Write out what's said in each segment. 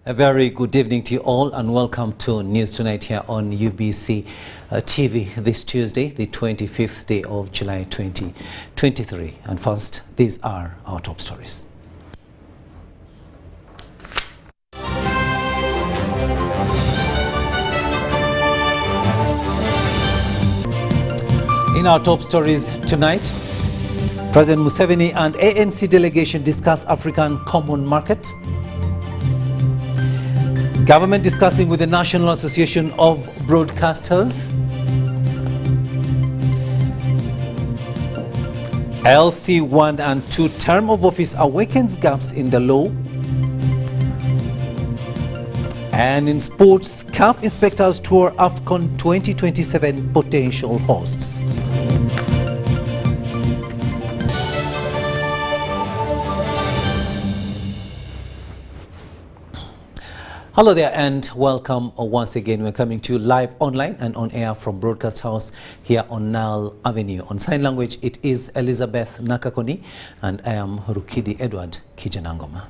A very good evening to you all and welcome to News Tonight here on UBC TV this Tuesday, the 25th day of July 2023. And first, these are our top stories. In our top stories tonight, President Museveni and ANC delegation discuss African Common Market. Government discussing with the National Association of Broadcasters. LC 1 and 2 term of office awakens gaps in the law. And in sports, CAF inspectors tour AFCON 2027 potential hosts. Hello there and welcome once again. We're coming to you live online and on air from Broadcast House here on Nile Avenue. On sign language, it is Elizabeth Nakakoni and I am RUKIDI Kijjanangoma.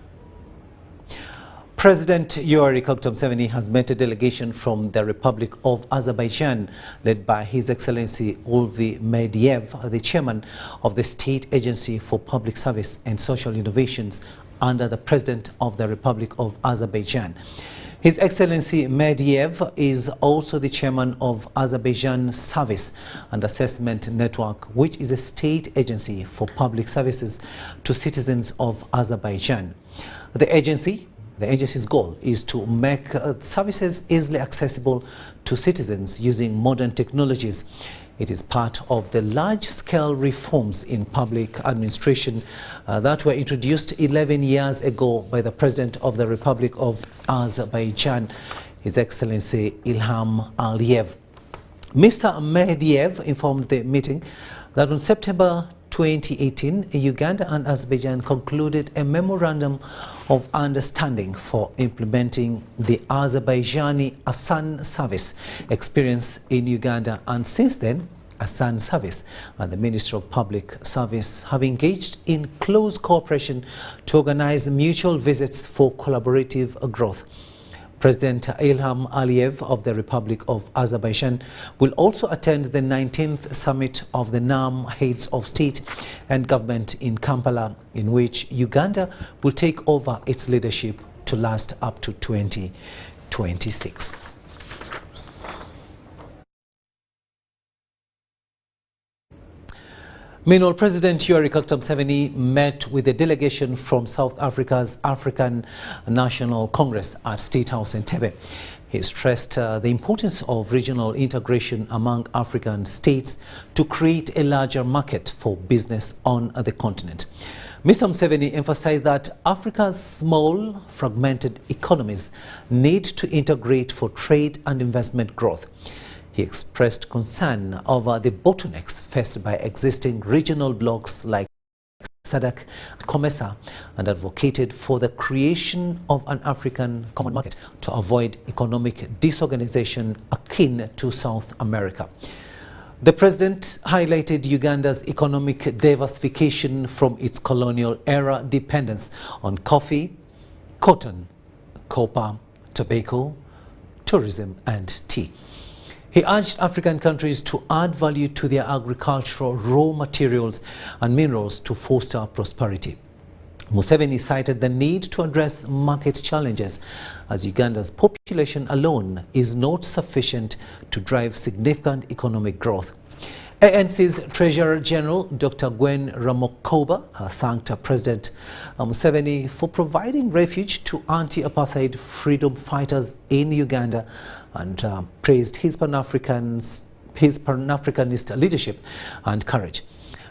President Museveni has met a delegation from the Republic of Azerbaijan led by His Excellency Ulvi Mediev, the chairman of the State Agency for Public Service and Social Innovations under the President of the Republic of Azerbaijan. His Excellency Mediev is also the chairman of Azerbaijan Service and Assessment Network, which is a state agency for public services to citizens of Azerbaijan. The agency's goal is to make services easily accessible to citizens using modern technologies. It is part of the large-scale reforms in public administration that were introduced 11 years ago by the President of the Republic of Azerbaijan, His Excellency Ilham Aliyev. Mr. Mediev informed the meeting that on September 2018, Uganda and Azerbaijan concluded a memorandum of understanding for implementing the Azerbaijani ASAN service experience in Uganda, and since then, ASAN service and the Ministry of Public Service have engaged in close cooperation to organize mutual visits for collaborative growth. President Ilham Aliyev of the Republic of Azerbaijan will also attend the 19th Summit of the NAM Heads of State and Government in Kampala, in which Uganda will take over its leadership to last up to 2026. Meanwhile, President Museveni met with a delegation from South Africa's African National Congress at State House in Entebbe. He stressed the importance of regional integration among African states to create a larger market for business on the continent. Mr. Museveni emphasized that Africa's small, fragmented economies need to integrate for trade and investment growth. He expressed concern over the bottlenecks faced by existing regional blocs like SADC and COMESA and advocated for the creation of an African common market to avoid economic disorganization akin to South America. The president highlighted Uganda's economic diversification from its colonial era dependence on coffee, cotton, copper, tobacco, tourism and tea. He urged African countries to add value to their agricultural raw materials and minerals to foster prosperity. Museveni cited the need to address market challenges as Uganda's population alone is not sufficient to drive significant economic growth. ANC's Treasurer General Dr. Gwen Ramokoba thanked President Museveni for providing refuge to anti-apartheid freedom fighters in Uganda and praised his Pan-Africanist leadership and courage.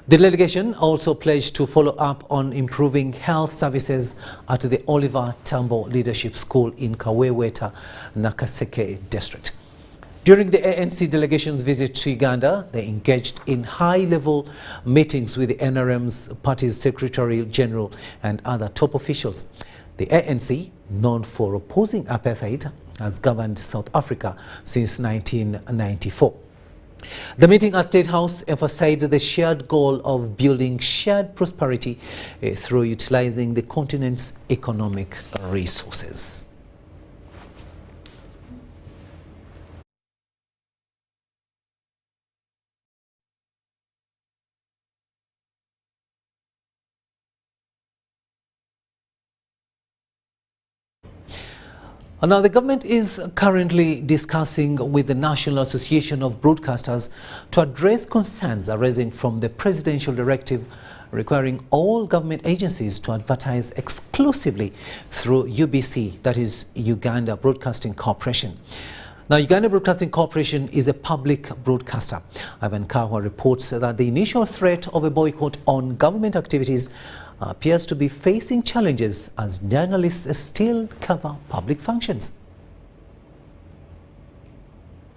The delegation also pledged to follow up on improving health services at the Oliver Tambo Leadership School in Kaweweta, Nakaseke District. During the ANC delegation's visit to Uganda, they engaged in high-level meetings with the NRM's party's Secretary General and other top officials. The ANC, known for opposing apartheid, has governed South Africa since 1994. The meeting at State House emphasized the shared goal of building shared prosperity through utilizing the continent's economic resources. Now, the government is currently discussing with the National Association of Broadcasters to address concerns arising from the presidential directive requiring all government agencies to advertise exclusively through UBC, that is Uganda Broadcasting Corporation. Now, Uganda Broadcasting Corporation is a public broadcaster. Ivan Kahwa reports that the initial threat of a boycott on government activities appears to be facing challenges as journalists still cover public functions.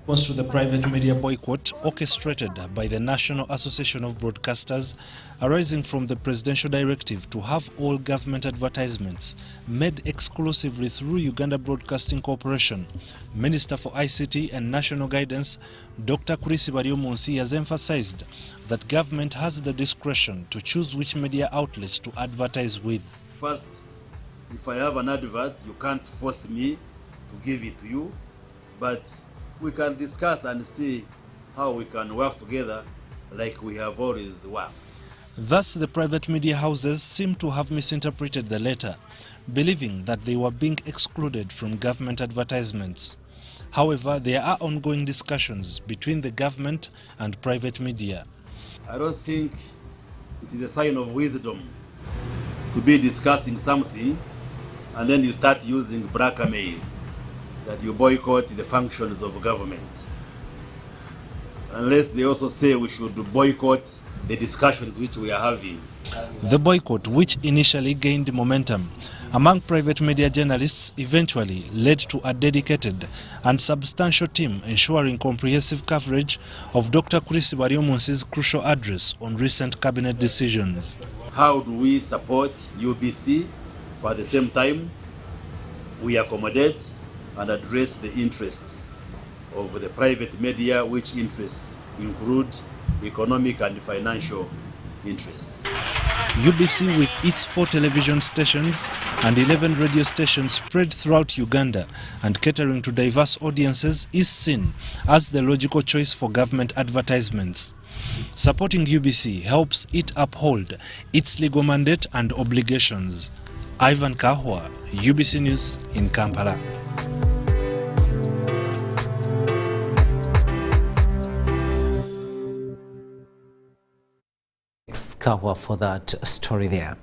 Response to the private media boycott orchestrated by the National Association of Broadcasters arising from the presidential directive to have all government advertisements made exclusively through Uganda Broadcasting Corporation, Minister for ICT and National Guidance, Dr. Kurisi Munsi, has emphasized that government has the discretion to choose which media outlets to advertise with. First, if I have an advert, you can't force me to give it to you, but we can discuss and see how we can work together like we have always worked. Thus, the private media houses seem to have misinterpreted the letter, believing that they were being excluded from government advertisements. However, there are ongoing discussions between the government and private media. I don't think it is a sign of wisdom to be discussing something and then you start using blackmail, that you boycott the functions of government. Unless they also say we should boycott the discussions which we are having. The boycott, which initially gained momentum among private media journalists, eventually led to a dedicated and substantial team ensuring comprehensive coverage of Dr. Kurisi Munsi's crucial address on recent cabinet decisions. How do we support UBC, but at the same time we accommodate and address the interests of the private media, which interests include economic and financial interests. UBC, with its 4 television stations and 11 radio stations spread throughout Uganda and catering to diverse audiences, is seen as the logical choice for government advertisements. Supporting UBC helps it uphold its legal mandate and obligations. Ivan Kahwa, UBC News in Kampala. Kahwa for that story there.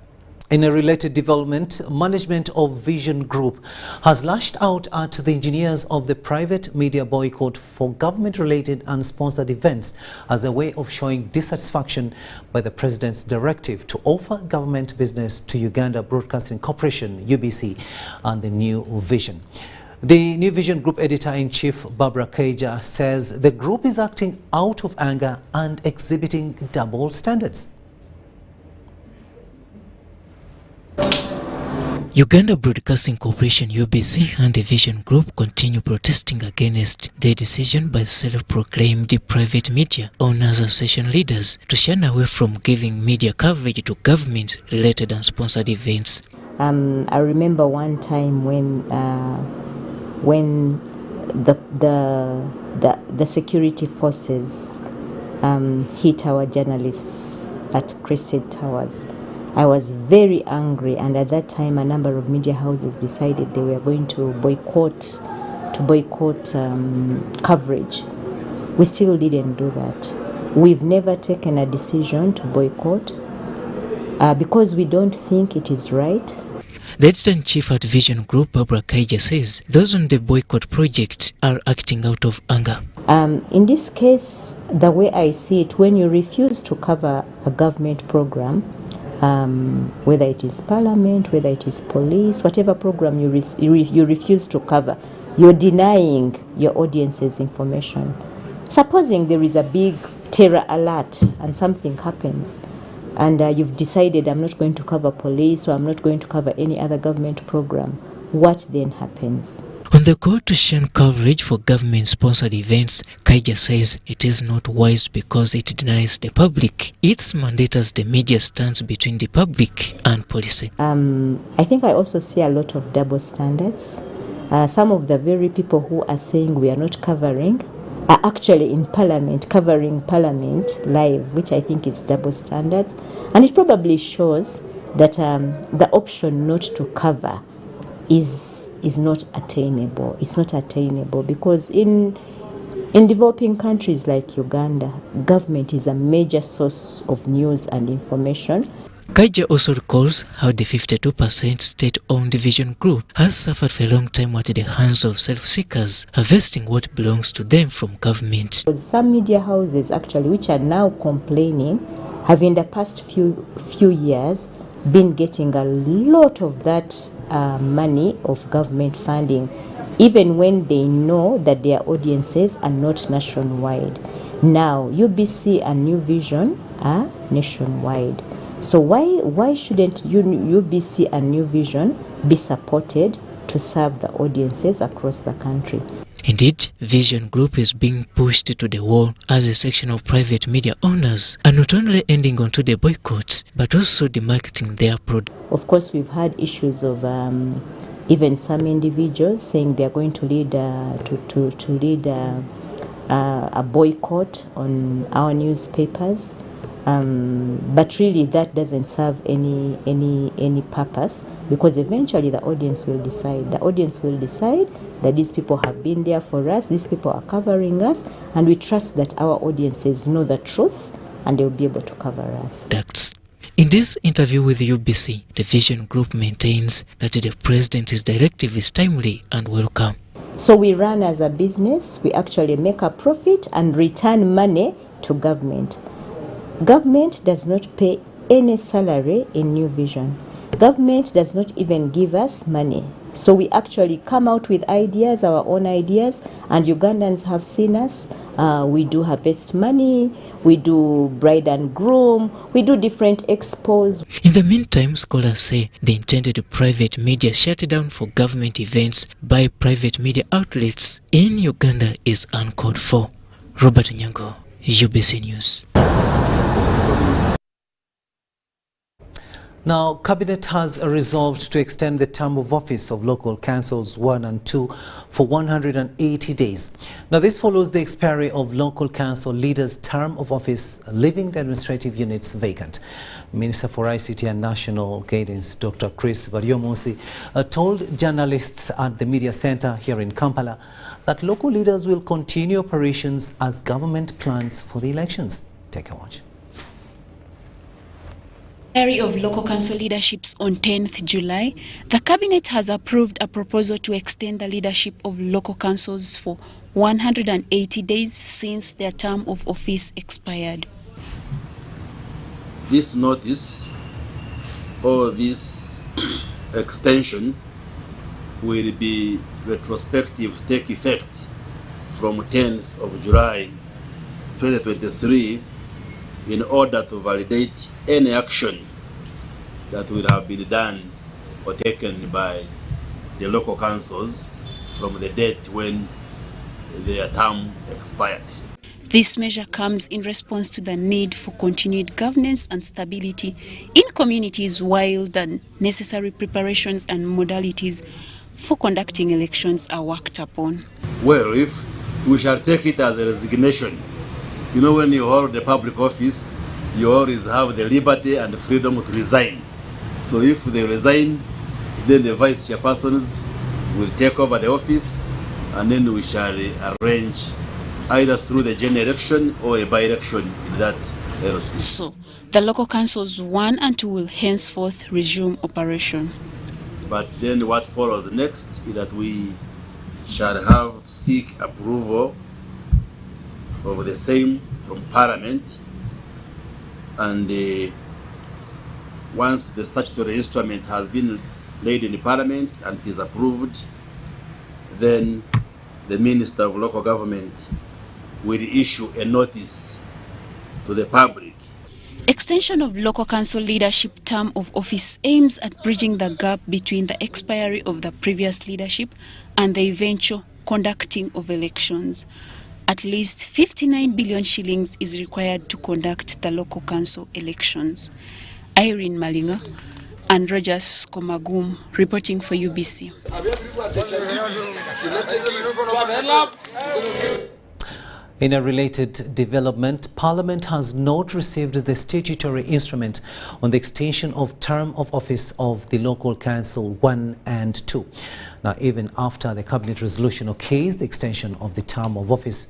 In a related development, management of Vision Group has lashed out at the engineers of the private media boycott for government-related and sponsored events as a way of showing dissatisfaction by the president's directive to offer government business to Uganda Broadcasting Corporation, UBC, and the New Vision. The New Vision Group Editor-in-Chief Barbara Kaija says the group is acting out of anger and exhibiting double standards. Uganda Broadcasting Corporation UBC and the Vision Group continue protesting against the decision by self-proclaimed private media owners association leaders to shun away from giving media coverage to government-related and sponsored events. I remember one time when the security forces hit our journalists at Crusade Towers. I was very angry, and at that time a number of media houses decided they were going to boycott coverage. We still didn't do that. We've never taken a decision to boycott because we don't think it is right. The editor-in-chief at Vision Group, Barbara Kaija, says those on the boycott project are acting out of anger. In this case, the way I see it, when you refuse to cover a government program, whether it is parliament, whether it is police, whatever program you refuse to cover, you're denying your audience's information. Supposing there is a big terror alert and something happens, and you've decided I'm not going to cover police or I'm not going to cover any other government program, what then happens? On the call to shun coverage for government-sponsored events, Kaija says it is not wise because it denies the public its mandate as the media stands between the public and policy. I think I also see a lot of double standards. Some of the very people who are saying we are not covering are actually in Parliament, covering Parliament live, which I think is double standards. And it probably shows that the option not to cover is not attainable. It's not attainable because in developing countries like Uganda, government is a major source of news and information. Kijja also recalls how the 52% state-owned Vision Group has suffered for a long time at the hands of self-seekers, harvesting what belongs to them from government. Some media houses actually, which are now complaining, have in the past few years been getting a lot of that money of government funding, even when they know that their audiences are not nationwide. Now, UBC and New Vision are nationwide. So why shouldn't UBC and New Vision be supported to serve the audiences across the country? Indeed, Vision Group is being pushed to the wall as a section of private media owners are not only ending onto the boycotts, but also demarketing their product. Of course, we've had issues of even some individuals saying they are going to lead a boycott on our newspapers. But really that doesn't serve any purpose, because eventually the audience will decide. The audience will decide that these people have been there for us, these people are covering us, and we trust that our audiences know the truth and they'll be able to cover us. In this interview with UBC, the Vision Group maintains that the President's directive is timely and welcome. So we run as a business, we actually make a profit and return money to government. Government does not pay any salary in New Vision. Government does not even give us money. So we actually come out with ideas, our own ideas, and Ugandans have seen us. We do harvest money, we do bride and groom, we do different expos. In the meantime, scholars say the intended private media shutdown for government events by private media outlets in Uganda is uncalled for. Robert Nyango, UBC News. Now, Cabinet has resolved to extend the term of office of local councils 1 and 2 for 180 days. Now, this follows the expiry of local council leaders' term of office, leaving the administrative units vacant. Minister for ICT and National Guidance, Dr. Chris Varyomunsi, told journalists at the Media Center here in Kampala that local leaders will continue operations as government plans for the elections. Take a watch. Of local council leaderships on 10th July, the Cabinet has approved a proposal to extend the leadership of local councils for 180 days since their term of office expired. This notice or this extension will be retrospective, take effect from 10th of July 2023 in order to validate any action that will have been done or taken by the local councils from the date when their term expired. This measure comes in response to the need for continued governance and stability in communities while the necessary preparations and modalities for conducting elections are worked upon. Well, if we shall take it as a resignation, you know, when you hold the public office, you always have the liberty and the freedom to resign. So if they resign, then the vice chairpersons will take over the office, and then we shall arrange either through the general election or a by-election in that LC. So, the local councils 1 and 2 will henceforth resume operation. But then what follows next is that we shall have to seek approval of the same from Parliament, and once the statutory instrument has been laid in the Parliament and is approved, then the Minister of Local Government will issue a notice to the public. Extension of local council leadership term of office aims at bridging the gap between the expiry of the previous leadership and the eventual conducting of elections. At least 59 billion shillings is required to conduct the local council elections. Irene Malinga and Rogers Komagum reporting for UBC. In a related development, Parliament has not received the statutory instrument on the extension of term of office of the local council 1 and 2. Now, even after the cabinet resolution okays the extension of the term of office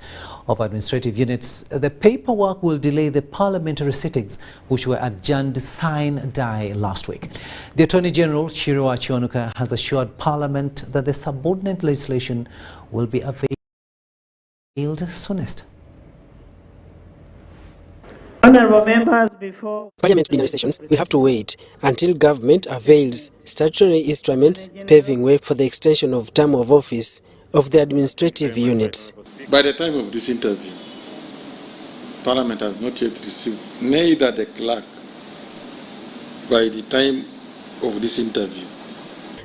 of administrative units, the paperwork will delay the parliamentary sittings, which were adjourned sine die last week. The Attorney General, Chiriwa Chiwanuka, has assured Parliament that the subordinate legislation will be available soonest. Honourable members, before Parliament plenary sessions will have to wait until government avails statutory instruments paving way for the extension of term of office of the administrative units. By the time of this interview, Parliament has not yet received neither the clerk by the time of this interview.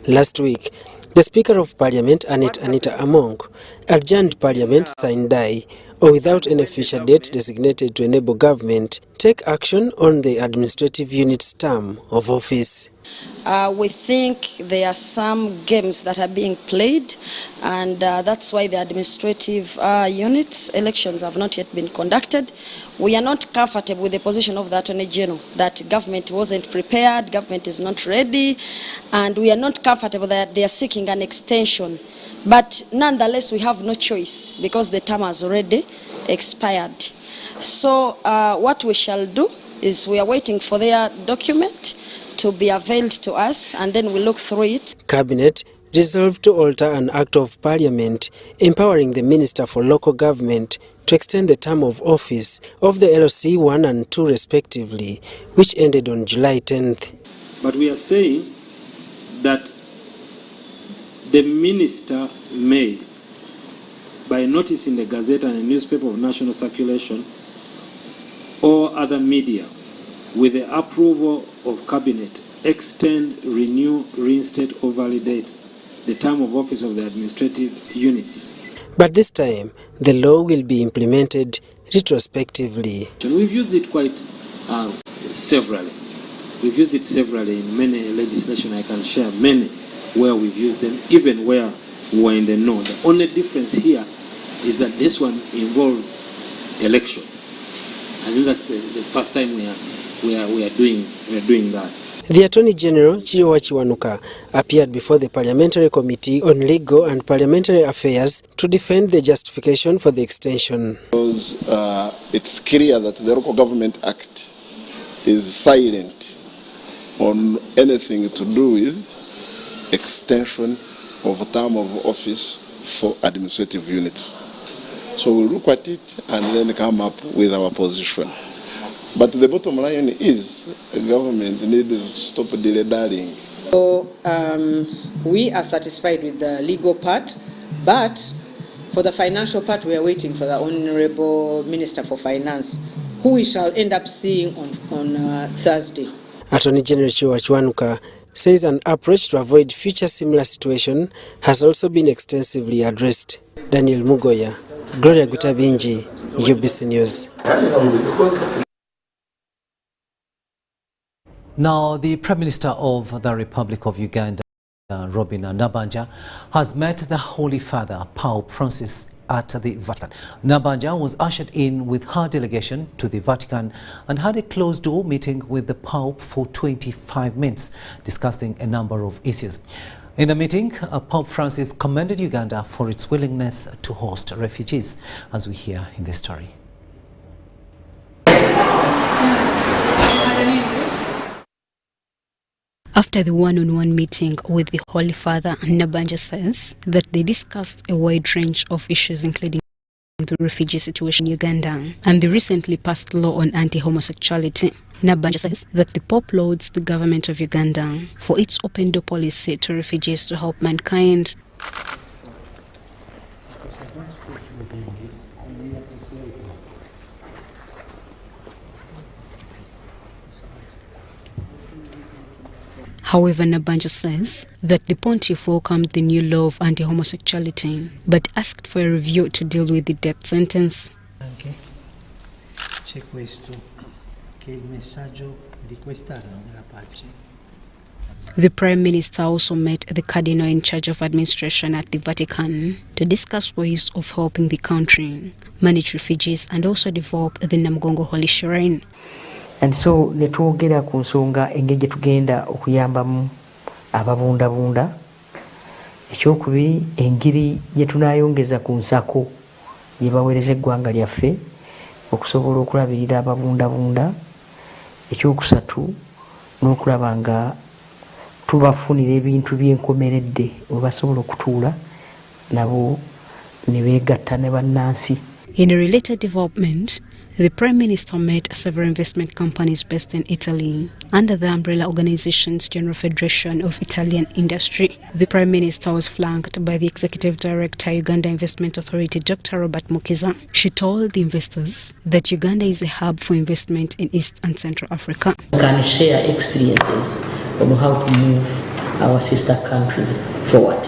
Last week, the Speaker of Parliament, Anita Among, adjourned Parliament sine die or without any future date designated to enable government take action on the administrative unit's term of office. We think there are some games that are being played, and that's why the administrative units elections have not yet been conducted. We are not comfortable with the position of the Attorney General that government wasn't prepared, government is not ready, and we are not comfortable that they are seeking an extension. But nonetheless, we have no choice because the term has already expired. So what we shall do is we are waiting for their document to be availed to us, and then we look through it. Cabinet resolved to alter an Act of Parliament empowering the Minister for Local Government to extend the term of office of the LOC 1 and 2 respectively, which ended on July 10th. But we are saying that the Minister may, by notice in the Gazette and a newspaper of national circulation or other media, with the approval of Cabinet, extend, renew, reinstate or validate the term of office of the administrative units. But this time, the law will be implemented retrospectively. We've used it quite severally. We've used it severally in many legislation. I can share many where we've used them, even where we were in the know. The only difference here is that this one involves elections. I think that's the first time we are doing that. The Attorney General, Chiriwa Chiwanuka, appeared before the Parliamentary Committee on Legal and Parliamentary Affairs to defend the justification for the extension. Because it's clear that the Local Government Act is silent on anything to do with extension of a term of office for administrative units. So we'll look at it and then come up with our position. But the bottom line is the government needs to stop dilly-dallying. So we are satisfied with the legal part, but for the financial part, we are waiting for the Honourable Minister for Finance, who we shall end up seeing on Thursday. Attorney General Chiriwa Chiwanuka says an approach to avoid future similar situation has also been extensively addressed. Daniel Mugoya, Gloria Gutabinji, UBC News. Now, the Prime Minister of the Republic of Uganda, Robin Nabanja, has met the Holy Father, Pope Francis, at the Vatican. Nabanja was ushered in with her delegation to the Vatican and had a closed-door meeting with the Pope for 25 minutes, discussing a number of issues. In the meeting, Pope Francis commended Uganda for its willingness to host refugees, as we hear in this story. After the one-on-one meeting with the Holy Father, Nabanja says that they discussed a wide range of issues, including the refugee situation in Uganda and the recently passed law on anti-homosexuality. Nabanja says that the Pope lauds the government of Uganda for its open-door policy to refugees to help mankind. However, Nabanja says that the Pontiff welcomed the new law of anti-homosexuality, but asked for a review to deal with the death sentence. C'è questo, che è il messaggio di quest'anno della pace. The Prime Minister also met the Cardinal in charge of administration at the Vatican to discuss ways of helping the country manage refugees and also develop the Namugongo Holy Shrine. And so netwogera ku nsonga engeri gye tugenda okuyambamu ababundabunda. Ekyokubiri engeri gye tunaayongeza ku nsako gye baweereza eggwanga lyaffe okusobola okulabirira ababundabunda. Ekyokusatu n'okulaba nga tubafunira ebintu by'enkomeredde we basobola okutuula nabo ne beegatta ne bannansi. In a related development, the Prime Minister met several investment companies based in Italy under the umbrella organization's General Federation of Italian Industry. The Prime Minister was flanked by the Executive Director, Uganda Investment Authority, Dr. Robert Mukiza. She told the investors that Uganda is a hub for investment in East and Central Africa. We can share experiences on how to move our sister countries forward.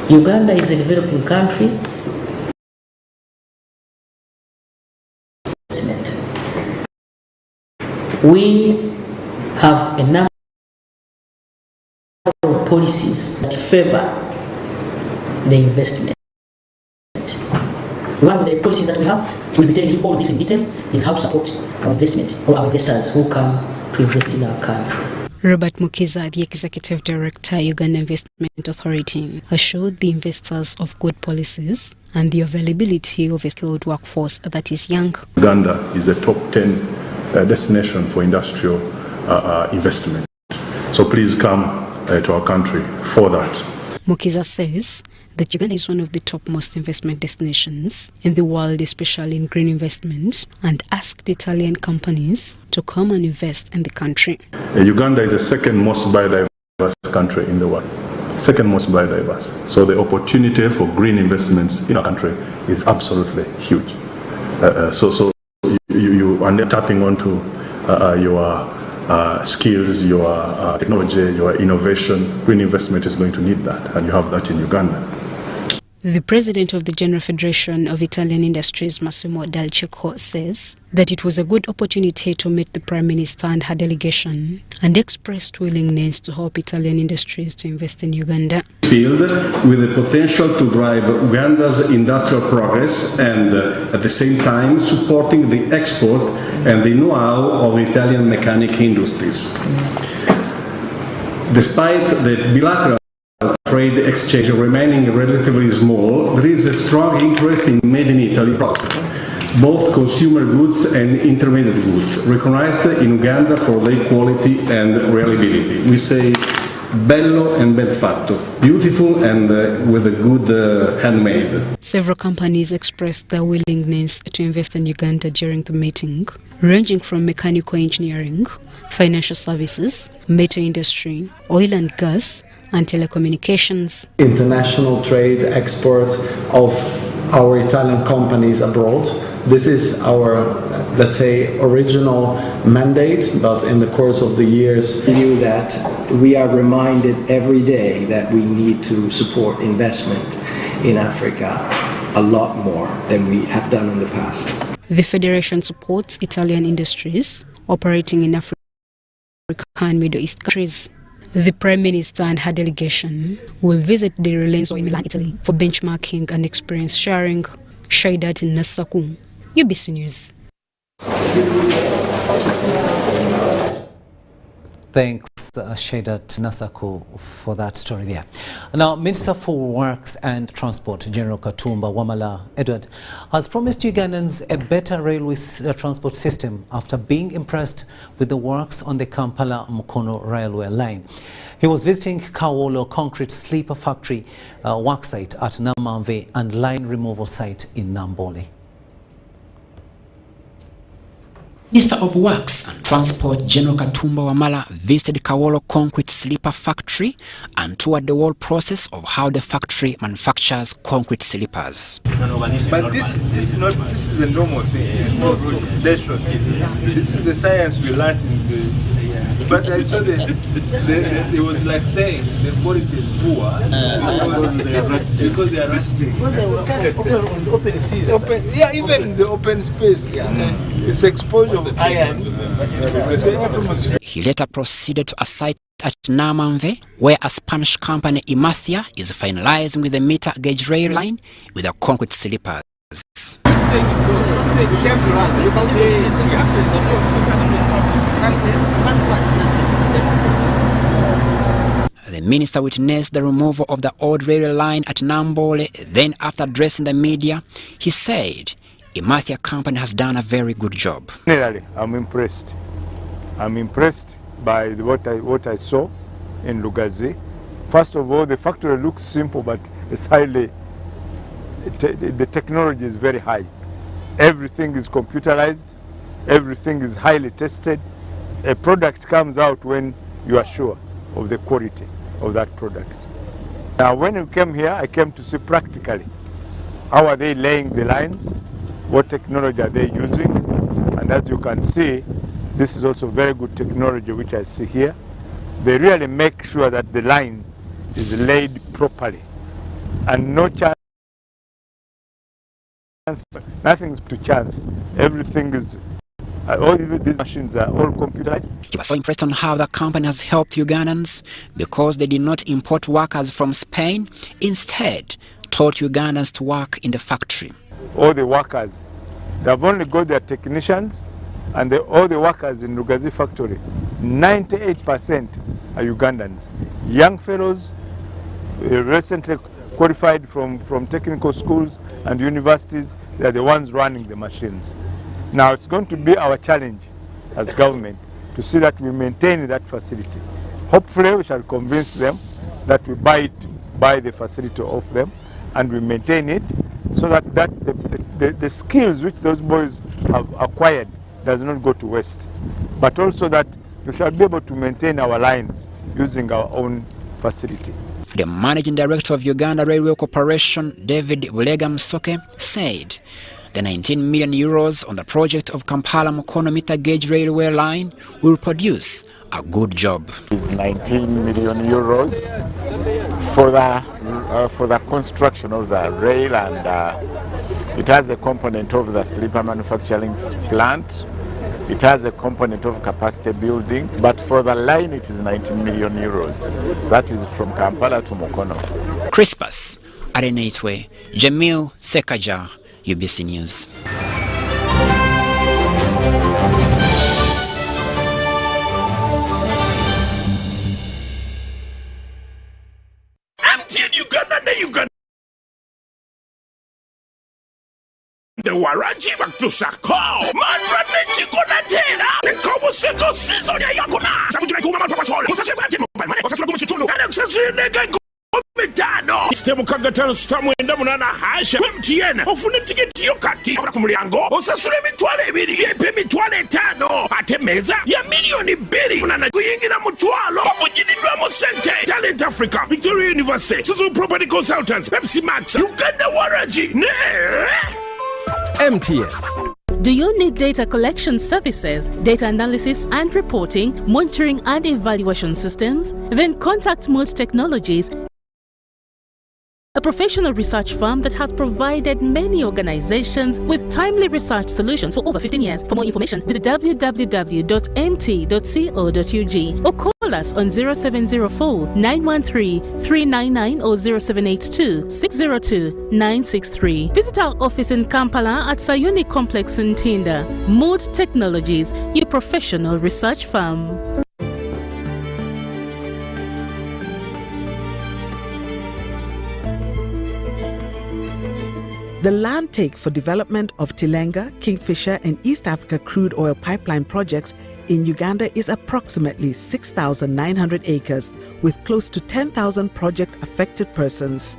Uganda is a developing country. We have a number of policies that favor the investment. One of the policies that we have, we'll be telling you all this in detail, is how to support our investment or our investors who come to invest in our country. Robert Mukiza, the Executive Director, Uganda Investment Authority, assured the investors of good policies and the availability of a skilled workforce that is young. Uganda is a top 10 destination for industrial investment. So please come to our country for that. Mukiza says that Uganda is one of the topmost investment destinations in the world, especially in green investment, and asked Italian companies to come and invest in the country. Uganda is the second most biodiverse country in the world. Second most biodiverse. So the opportunity for green investments in our country is absolutely huge. So you are tapping onto your skills, your technology, your innovation. Green investment is going to need that, and you have that in Uganda. The president of the General Federation of Italian Industries, Massimo Dalcecco, says that it was a good opportunity to meet the Prime Minister and her delegation and expressed willingness to help Italian industries to invest in Uganda. Field with the potential to drive Uganda's industrial progress and at the same time supporting the export and the know-how of Italian mechanic industries. Despite the bilateral trade exchange remaining relatively small, there is a strong interest in made in Italy products, both consumer goods and intermediate goods, recognized in Uganda for their quality and reliability. We say bello and ben fatto, beautiful and with a good handmade. Several companies expressed their willingness to invest in Uganda during the meeting, ranging from mechanical engineering, financial services, metal industry, oil and gas, and telecommunications. International trade, export of our Italian companies abroad. This is our, let's say, original mandate, but in the course of the years, we knew that we are reminded every day that we need to support investment in Africa a lot more than we have done in the past. The Federation supports Italian industries operating in Africa and Middle East countries. The Prime Minister and her delegation will visit the Relenzo in Milan, Italy for benchmarking and experience sharing. Shaidat Nasaku, UBC News. Thanks, Shaidat Nasaku, for that story there. Now, Minister for Works and Transport, General Katumba Wamala Edward, has promised Ugandans a better railway transport system after being impressed with the works on the Kampala-Mukono railway line. He was visiting Kawolo Concrete Sleeper Factory work site at Namamve and line removal site in Nambole. Minister of Works and Transport General Katumba Wamala visited Kawolo Concrete Sleeper Factory and toured the whole process of how the factory manufactures concrete sleepers. But this is a normal thing. It's not oxidation. This is the science we learned in the. But I saw they was like saying the quality is poor because they are rusting. Open season. Yeah, even the open space. Yeah. It's exposure of iron. He later proceeded to a site at Namanve, where a Spanish company, Imathia, is finalizing with the meter gauge rail line with the concrete sleepers. The minister witnessed the removal of the old rail line at Nambole. Then, after addressing the media, he said Imathia company has done a very good job. Generally, I'm impressed. I'm impressed by what I saw in Lugazi. First of all, the factory looks simple, but it's highly, the technology is very high. Everything is computerized, everything is highly tested. A product comes out when you are sure of the quality of that product. Now, when you came here, I came to see practically how are they laying the lines, what technology are they using, and as you can see, this is also very good technology which I see here. They really make sure that the line is laid properly and no chance, nothing's to chance. Everything is, all these machines are all computerized. He was so impressed on how the company has helped Ugandans because they did not import workers from Spain, instead taught Ugandans to work in the factory. All the workers, they've only got their technicians, and all the workers in Lugazi factory, 98% are Ugandans. Young fellows, recently qualified from technical schools and universities, they are the ones running the machines. Now it's going to be our challenge as government to see that we maintain that facility. Hopefully we shall convince them that we buy the facility off them and we maintain it so that the skills which those boys have acquired does not go to waste, but also that we shall be able to maintain our lines using our own facility. The managing director of Uganda Railway Corporation, David Bulega Msoke, said the 19 million euros on the project of Kampala-Mukono meter gauge railway line will produce a good job. It's 19 million euros for the construction of the rail, and it has a component of the sleeper manufacturing plant. It has a component of capacity building, but for the line it is 19 million euros. That is from Kampala to Mukono. Crispus Arenaitwe, Jamil Sekaja, UBC News. Uganda. The Waraji Baktusako, Man Radnichi Gonatela, the Kobo Seko Season Yakuna, Samurai Kuma Pasol, Samurai and accessory Negan Metano, Stemukagatano Stamu and Damunana Hash, MTN, Ofuniti Yokati, Kumriango, Osasuremi Twale, Pemi Twale Tano, Atemeza, Yamilioni Biri, Nanaguingina Mutualo, Fujini Ramo Sente, Talent Africa, Victoria University, Suzu Property Consultants, Pepsi Max, Uganda Waraji, MTN. Do you need data collection services, data analysis and reporting, monitoring and evaluation systems? Then contact Mood Technologies, a professional research firm that has provided many organizations with timely research solutions for over 15 years. For more information, visit www.mt.co.ug or call us on 0704 913 399 or 0782 602 963. Visit our office in Kampala at Sayuni Complex in Tinda. Mood Technologies, your professional research firm. The land take for development of Tilenga, Kingfisher and East Africa crude oil pipeline projects in Uganda is approximately 6,900 acres with close to 10,000 project-affected persons.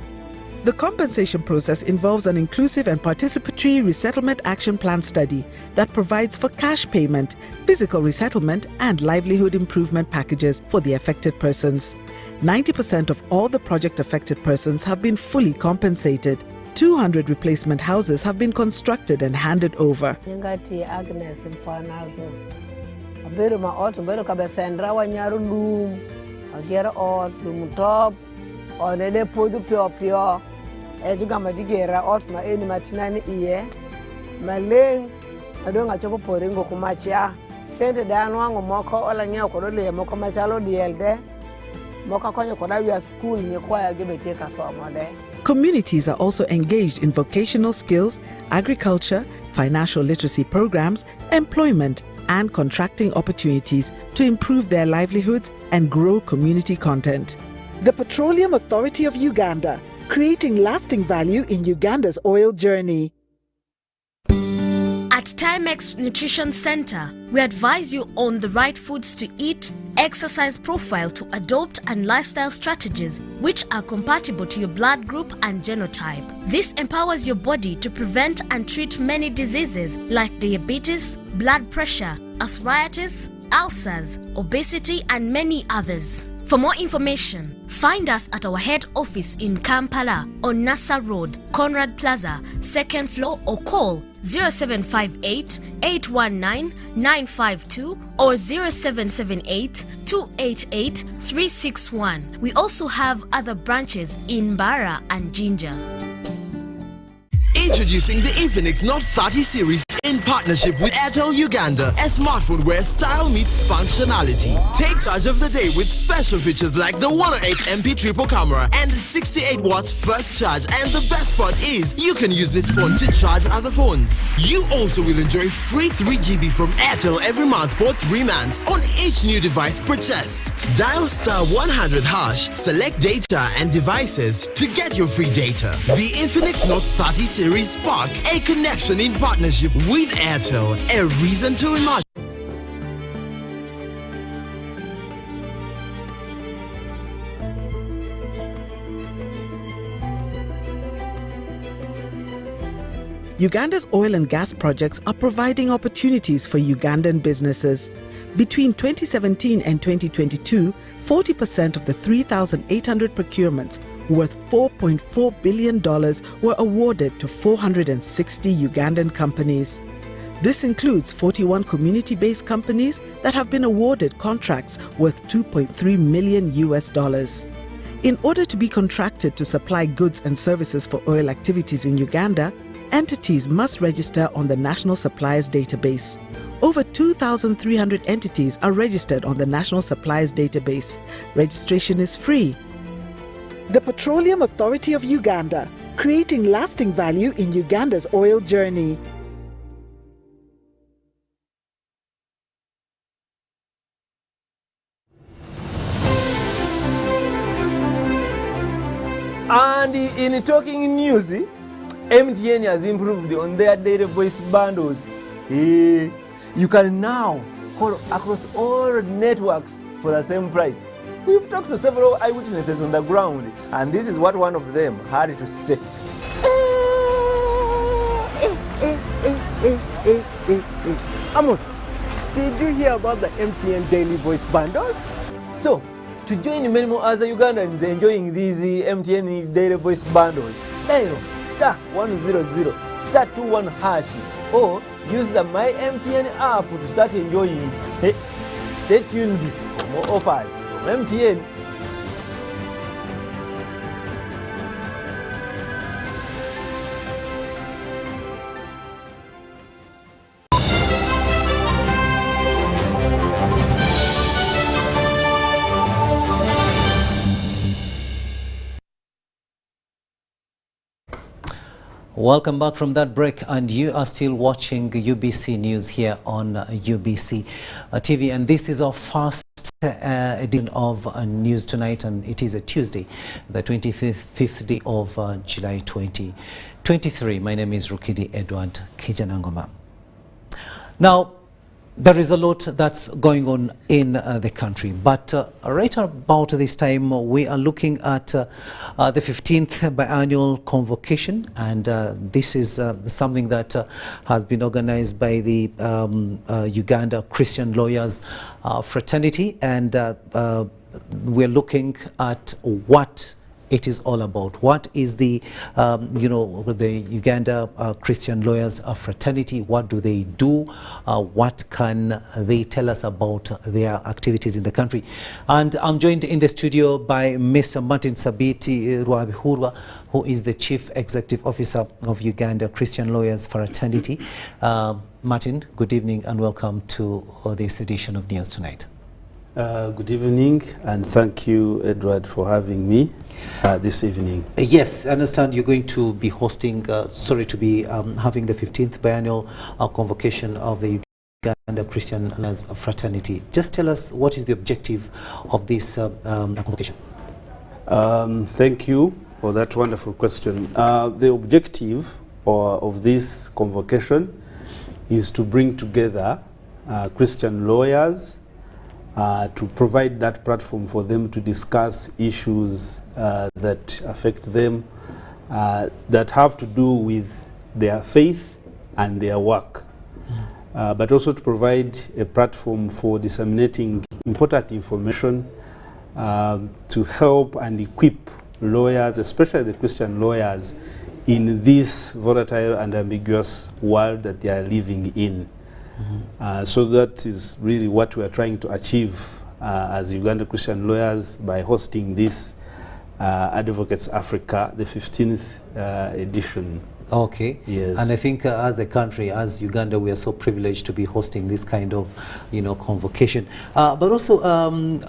The compensation process involves an inclusive and participatory resettlement action plan study that provides for cash payment, physical resettlement and livelihood improvement packages for the affected persons. 90% of all the project-affected persons have been fully compensated. 200 replacement houses have been constructed and handed over. Agnes Mfanazo. Abiruma auto bero kabesendra wanyaru lum. Agera ot lum top. Onede podu pio. Ejuga madigera ot ma eni matinani iye. Maleng adonga chopo poringo kumacha. Sente danwango moko ola nyao kodole moko machalo dielde. Moko konyo kodawia school nyekwaya gibetie kasomo de. Communities are also engaged in vocational skills, agriculture, financial literacy programs, employment, and contracting opportunities to improve their livelihoods and grow community content. The Petroleum Authority of Uganda, creating lasting value in Uganda's oil journey. At Timex Nutrition Center, we advise you on the right foods to eat, exercise profile to adopt, and lifestyle strategies which are compatible to your blood group and genotype. This empowers your body to prevent and treat many diseases like diabetes, blood pressure, arthritis, ulcers, obesity, and many others. For more information, find us at our head office in Kampala on Nassa Road, Conrad Plaza, 2nd floor, or call 0758 819 952 or 0778 288 361. We also have other branches in Mbara and Jinja. Introducing the Infinix Note 30 series in partnership with Airtel Uganda, a smartphone where style meets functionality. Take charge of the day with special features like the 108 MP triple camera and 68 watts first charge, and the best part is you can use this phone to charge other phones. You also will enjoy free 3 GB from Airtel every month for 3 months on each new device purchased. Dial *100#, select data and devices to get your free data. The Infinix Note 30 series Spark, a connection in partnership with Airtel, a reason to imagine. Uganda's oil and gas projects are providing opportunities for Ugandan businesses. Between 2017 and 2022, 40% of the 3,800 procurements worth $4.4 billion were awarded to 460 Ugandan companies. This includes 41 community-based companies that have been awarded contracts worth $2.3 million. In order to be contracted to supply goods and services for oil activities in Uganda, entities must register on the National Suppliers Database. Over 2,300 entities are registered on the National Suppliers Database. Registration is free. The Petroleum Authority of Uganda, creating lasting value in Uganda's oil journey. And in talking news, MTN has improved on their data voice bundles. You can now call across all networks for the same price. We've talked to several eyewitnesses on the ground, and this is what one of them had to say. Amos, did you hear about the MTN daily voice bundles? So, to join many more other Ugandans enjoying these MTN daily voice bundles, dial *100 *21# or use the My MTN app to start enjoying. Stay tuned for more offers from MTN. Welcome back from that break, and you are still watching UBC News here on UBC TV, and this is our first edition of News Tonight, and it is a Tuesday, the 25th day of July 2023. My name is RUKIDI Kijjanangoma. Now, there is a lot that's going on in the country, but right about this time we are looking at the 15th biannual convocation, and this is something that has been organized by the Uganda Christian Lawyers Fraternity, and we're looking at what it is all about. What is the, the Uganda Christian Lawyers Fraternity? What do they do? What can they tell us about their activities in the country? And I'm joined in the studio by Mr. Martin Sabiti Rwabihurwa, who is the Chief Executive Officer of Uganda Christian Lawyers Fraternity. Martin, good evening and welcome to this edition of News Tonight. Good evening, and thank you, Edward, for having me this evening. Yes, I understand you're going to be hosting, having the 15th biennial convocation of the Uganda Christian Fraternity. Just tell us, what is the objective of this convocation? Thank you for that wonderful question. The objective of this convocation is to bring together Christian lawyers to provide that platform for them to discuss issues that affect them, that have to do with their faith and their work, but also to provide a platform for disseminating important information to help and equip lawyers, especially the Christian lawyers, in this volatile and ambiguous world that they are living in. So that is really what we are trying to achieve as Uganda Christian lawyers by hosting this Advocates Africa, the 15th edition. Okay. Yes. And I think as a country, as Uganda, we are so privileged to be hosting this kind of, convocation. But also,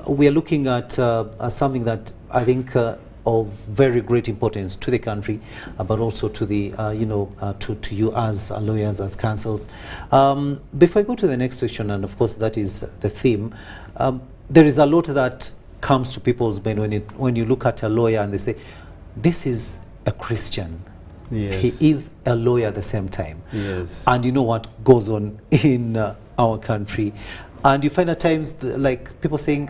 we are looking at something that I think of very great importance to the country, but also to the, to you as lawyers, as counsels. Before I go to the next question, and of course that is the theme, there is a lot that comes to people's mind when you look at a lawyer and they say, this is a Christian. Yes. He is a lawyer at the same time. Yes. And you know what goes on in our country. And you find at times, like people saying,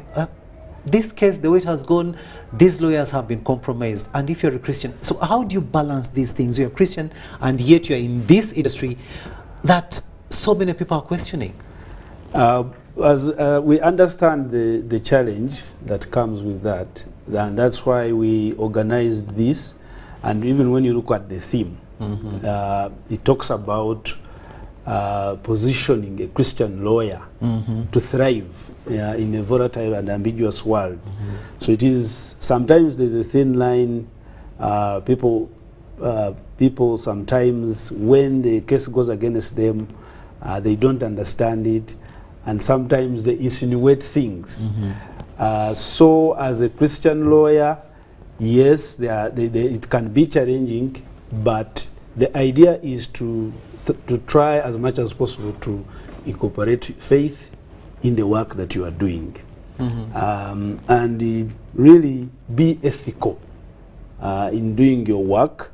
this case, the way it has gone, these lawyers have been compromised. And if you're a Christian, so how do you balance these things? You're a Christian, and yet you're in this industry that so many people are questioning. As we understand the challenge that comes with that, and that's why we organized this. And even when you look at the theme, it talks about positioning a Christian lawyer to thrive in a volatile and ambiguous world. So it is, sometimes there's a thin line. People sometimes, when the case goes against them, they don't understand it, and sometimes they insinuate things. So as a Christian lawyer, yes, it can be challenging, but the idea is to try as much as possible to incorporate faith in the work that you are doing. And really be ethical in doing your work.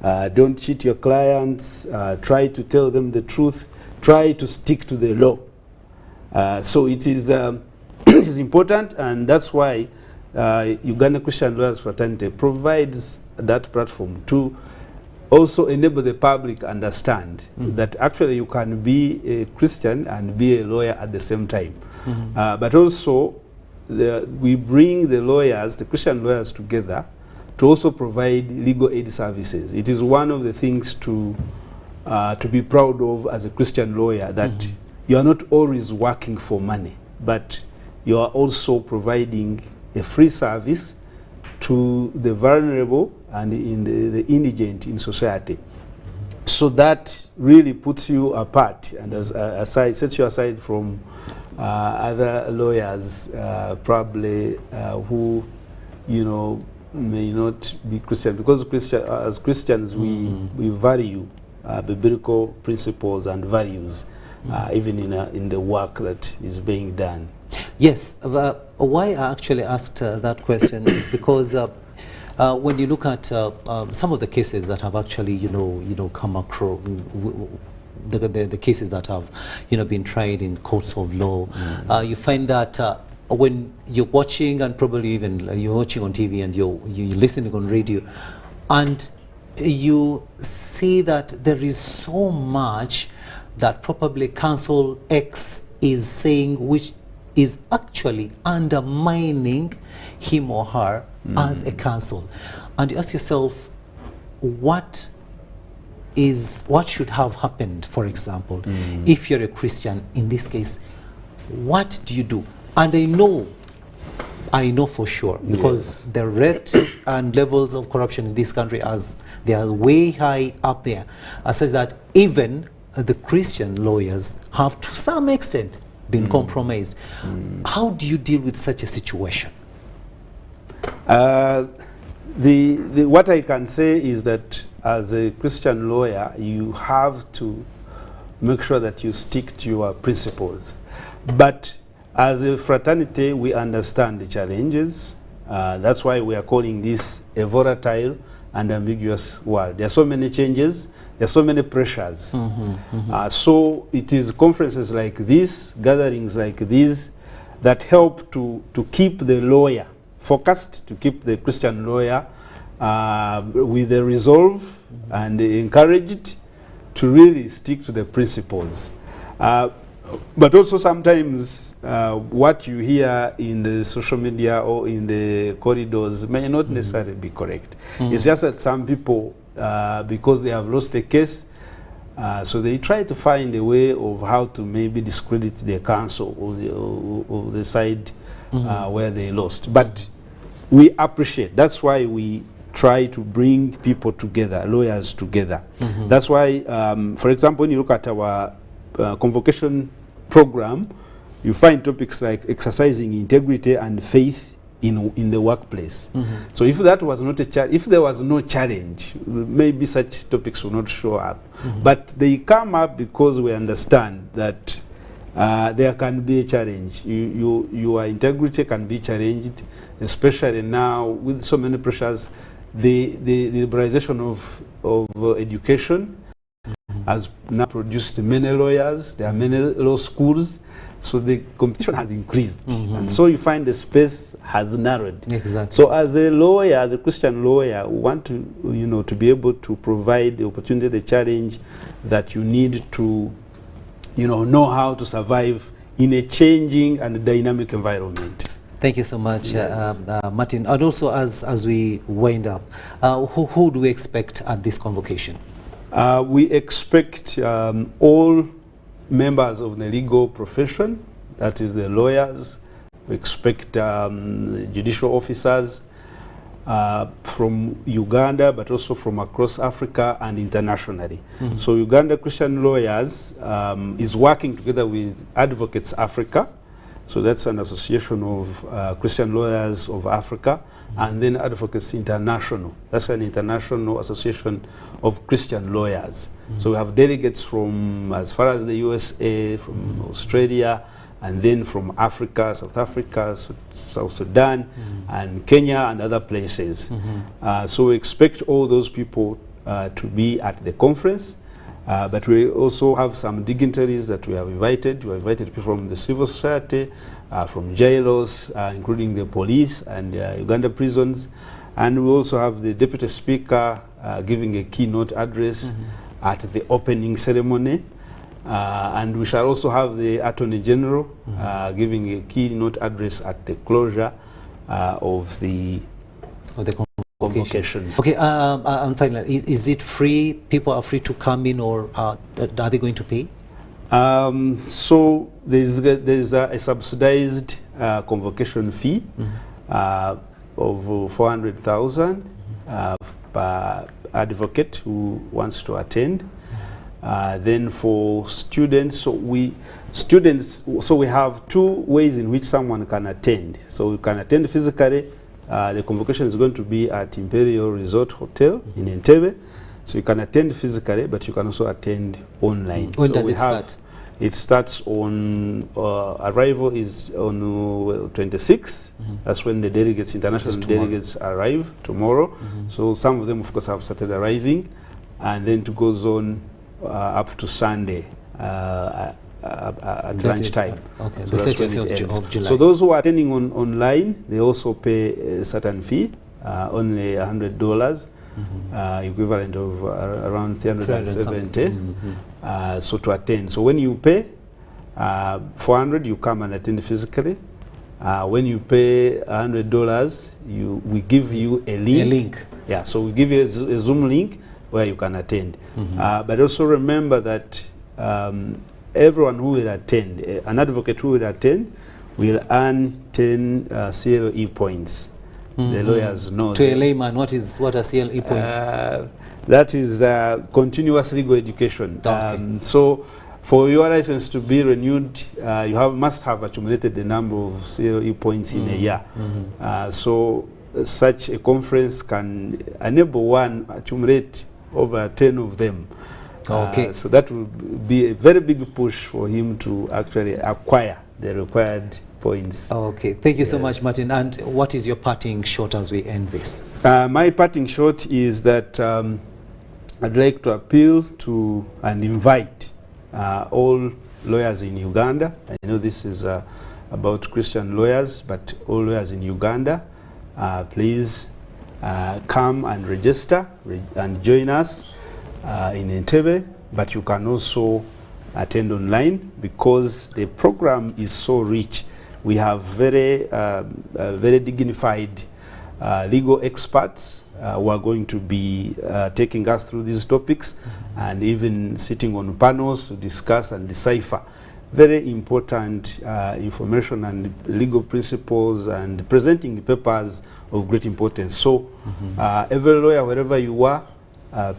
Don't cheat your clients. Try to tell them the truth. Try to stick to the law. So it is, it is important, and that's why Uganda Christian Lawyers Fraternity provides that platform to also enable the public to understand that actually you can be a Christian and be a lawyer at the same time. But also, we bring the lawyers, the Christian lawyers, together to also provide legal aid services. It is one of the things to be proud of as a Christian lawyer, that you are not always working for money, but you are also providing a free service to the vulnerable and in the indigent in society. So that really puts you apart and sets you aside from other lawyers, probably who, may not be Christian, because as Christians we value biblical principles and values, even in the work that is being done. Yes, why I actually asked that question is because when you look at some of the cases that have actually, come across, the cases that have, been tried in courts of law, you find that when you're watching, and probably even you're watching on TV and you're listening on radio, and you see that there is so much that probably Counsel X is saying, which is actually undermining him or her as a counsel. And you ask yourself, what should have happened, for example, if you're a Christian in this case? What do you do? And I know for sure, because the rate and levels of corruption in this country, as they are way high up there, such that even the Christian lawyers have to some extent been compromised. How do you deal with such a situation? What I can say is that as a Christian lawyer, you have to make sure that you stick to your principles. But as a fraternity, we understand the challenges. That's why we are calling this a volatile and ambiguous world. There are so many changes, there are so many pressures. So it is conferences like this, gatherings like this, that help to keep the lawyer focused, to keep the Christian lawyer with the resolve and encouraged to really stick to the principles. But also sometimes what you hear in the social media or in the corridors may not necessarily be correct. It's just that some people, because they have lost the case, so they try to find a way of how to maybe discredit the counsel or the side where they lost. But we appreciate, that's why we try to bring people together, lawyers together. That's why, for example, when you look at our convocation program, you find topics like exercising integrity and faith in the workplace. So if that was not a if there was no challenge, maybe such topics will not show up. But they come up because we understand that there can be a challenge. Your integrity can be challenged, especially now with so many pressures. The liberalization of education has now produced many lawyers. There are many law schools, so the competition has increased, and so you find the space has narrowed. Exactly. So as a lawyer, as a Christian lawyer, we want to to be able to provide the opportunity, the challenge that you need to know how to survive in a changing and dynamic environment. Thank you so much, Martin. And also, as we wind up, who do we expect at this convocation? We expect all members of the legal profession, that is the lawyers. We expect judicial officers from Uganda, but also from across Africa and internationally. So Uganda Christian Lawyers is working together with Advocates Africa. So that's an association of Christian Lawyers of Africa, and then Advocates International. That's an international association of Christian lawyers. So we have delegates from as far as the USA, from Australia, and then from Africa, South Africa, South Sudan, and Kenya, and other places. So we expect all those people to be at the conference. But we also have some dignitaries that we have invited. We have invited people from the civil society, from jailers, including the police and Uganda prisons. And we also have the Deputy Speaker giving a keynote address at the opening ceremony. And we shall also have the Attorney General giving a keynote address at the closure of the convocation. Okay, and finally, is it free? People are free to come in, or are they going to pay? So there's a subsidized convocation fee of 400,000 per advocate who wants to attend. Then for students, so we have two ways in which someone can attend. So you can attend physically. The convocation is going to be at Imperial Resort Hotel in Entebbe. So you can attend physically, but you can also attend online. When does it start? It starts on, arrival is on 26th. That's when the delegates, international delegates arrive tomorrow. So some of them, of course, have started arriving. And then it goes on up to Sunday at lunchtime. Okay, so the 30th of July. So those who are attending online, they also pay a certain fee, only $100, equivalent of around 370. So to attend. So when you pay 400, you come and attend physically. When you pay $100, we give you a link. Yeah, so we give you a Zoom link where you can attend. But also remember that everyone who will attend, an advocate who will attend, will earn 10 CLE points. the lawyers know. To a layman, what are CLE points? That is continuous legal education. Okay. So for your license to be renewed, you must have accumulated the number of CLE points in a year. So such a conference can enable one accumulate over 10 of them. Okay. So that will be a very big push for him to actually acquire the required points. Okay, thank you so much, Martin. And what is your parting shot as we end this? My parting shot is that I'd like to appeal to and invite all lawyers in Uganda. I know this is about Christian lawyers, but all lawyers in Uganda, please come and register and join us in Entebbe, but you can also attend online because the program is so rich. We have very dignified legal experts who are going to be taking us through these topics and even sitting on panels to discuss and decipher very important information and legal principles and presenting papers of great importance. So every lawyer, wherever you are,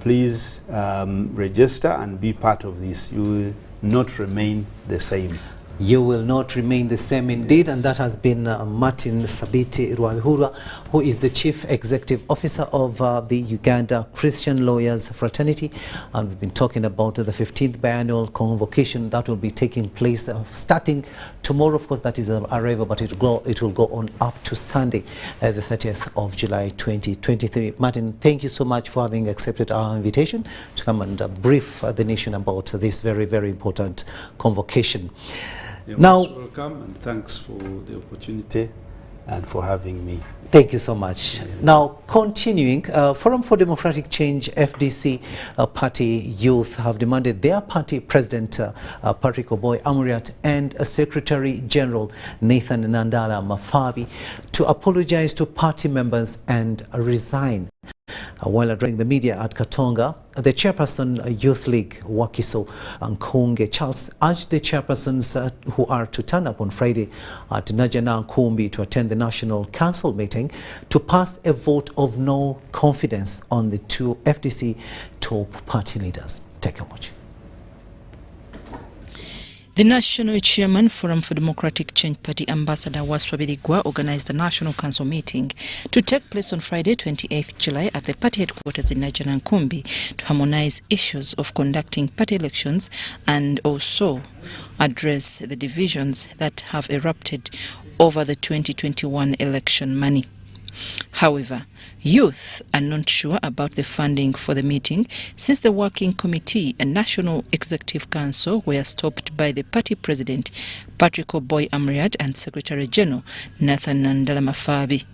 please register and be part of this. You will not remain the same. You will not remain the same indeed, and that has been Martin Sabiti Rwabihura, who is the Chief Executive Officer of the Uganda Christian Lawyers Fraternity, and we've been talking about the 15th biannual convocation that will be taking place starting tomorrow. Of course, that is arrival, but it will go on up to Sunday, the 30th of July 2023. Martin, thank you so much for having accepted our invitation to come and brief the nation about this very, very important convocation. You're now, most welcome, and thanks for the opportunity and for having me. Thank you so much. Now, continuing, Forum for Democratic Change, FDC party youth have demanded their party president, Patrick Oboi Amuriat, and Secretary General Nathan Nandala Mafabi to apologize to party members and resign. While addressing the media at Katonga, the chairperson Youth League Wakiso Nkunge Charles urged the chairpersons who are to turn up on Friday at Najana Nkumbi to attend the National Council meeting to pass a vote of no confidence on the two FDC top party leaders. Take a watch. The National Chairman, Forum for Democratic Change Party Ambassador Waswabirigwa organized the National Council meeting to take place on Friday, 28th July at the party headquarters in Najana Nkumbi to harmonize issues of conducting party elections and also address the divisions that have erupted over the 2021 election money. However, youth are not sure about the funding for the meeting since the Working Committee and National Executive Council were stopped by the party president, Patrick Oboi Amuriat, and Secretary General Nathan Nandala Mafabi.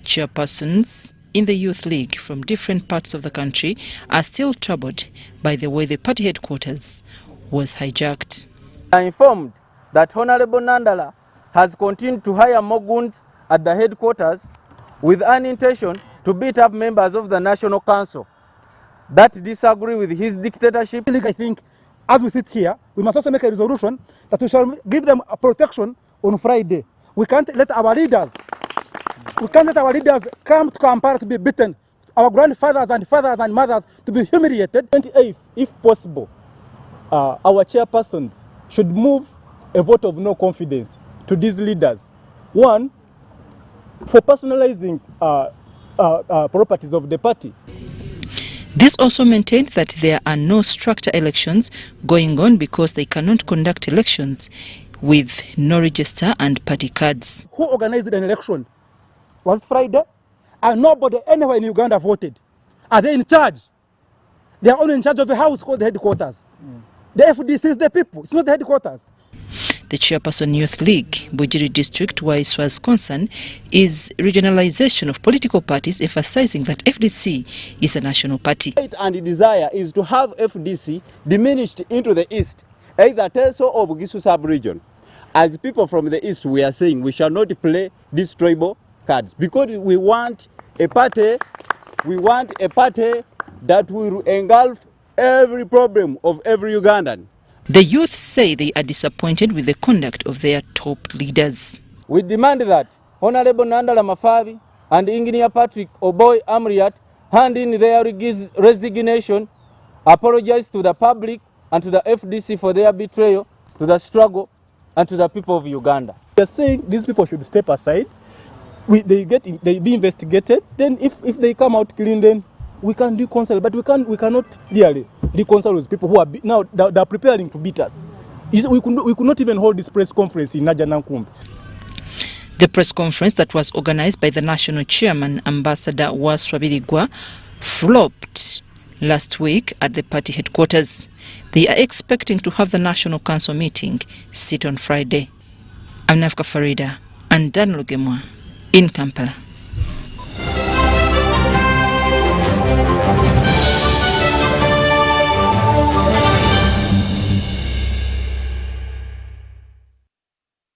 Chairpersons in the Youth League from different parts of the country are still troubled by the way the party headquarters was hijacked. I am informed that Honorable Nandala has continued to hire more goons at the headquarters with an intention to beat up members of the National Council that disagree with his dictatorship. I think as we sit here, we must also make a resolution that we shall give them a protection on Friday. We can't let our leaders come to Kampala to be beaten, our grandfathers and fathers and mothers to be humiliated. 28th, if possible, our chairpersons should move a vote of no confidence to these leaders. One, for personalizing properties of the party. This also maintained that there are no structure elections going on because they cannot conduct elections with no register and party cards. Who organized an election? Was Friday? And nobody anywhere in Uganda voted. Are they in charge? They are only in charge of the house called the headquarters. The FDC is the people, it's not the headquarters. The chairperson Youth League, Bujiri District, where it was concerned, is regionalization of political parties, emphasizing that FDC is a national party. And the desire is to have FDC diminished into the east, either Teso or Bugisu sub-region. As people from the east, we are saying we shall not play these tribal cards because we want a party that will engulf every problem of every Ugandan. The youth say they are disappointed with the conduct of their top leaders. We demand that Honorable Nandala Mafabi and Engineer Patrick Oboy Amriat hand in their resignation, apologize to the public and to the FDC for their betrayal, to the struggle, and to the people of Uganda. We are saying these people should step aside. They be investigated. Then if they come out clean, then we can reconcile. But we cannot really reconcile with people who are now they are preparing to beat us. We could not even hold this press conference in Najanankumbi. The press conference that was organized by the national chairman, Ambassador Waswabiligwa, flopped last week at the party headquarters. They are expecting to have the National Council meeting sit on Friday. I'm Nafka Farida and Dan Lugemwa in Kampala.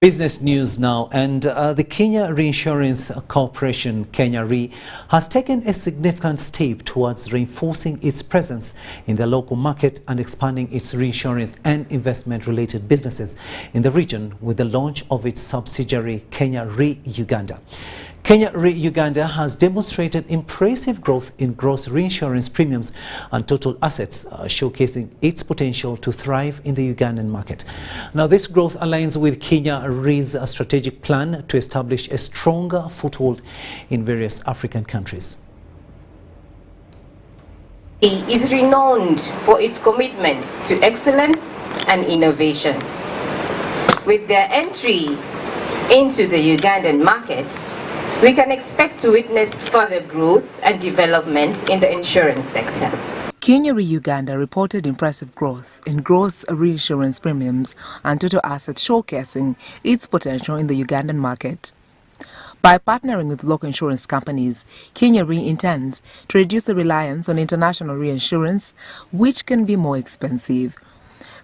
Business news now, and the Kenya Reinsurance Corporation, Kenya Re, has taken a significant step towards reinforcing its presence in the local market and expanding its reinsurance and investment-related businesses in the region with the launch of its subsidiary, Kenya Re Uganda. Kenya Re Uganda has demonstrated impressive growth in gross reinsurance premiums and total assets, showcasing its potential to thrive in the Ugandan market. Now, this growth aligns with Kenya Re's strategic plan to establish a stronger foothold in various African countries. It is renowned for its commitment to excellence and innovation. With their entry into the Ugandan market, we can expect to witness further growth and development in the insurance sector. Kenya Re Uganda reported impressive growth in gross reinsurance premiums and total assets, showcasing its potential in the Ugandan market. By partnering with local insurance companies, Kenya Re intends to reduce the reliance on international reinsurance, which can be more expensive.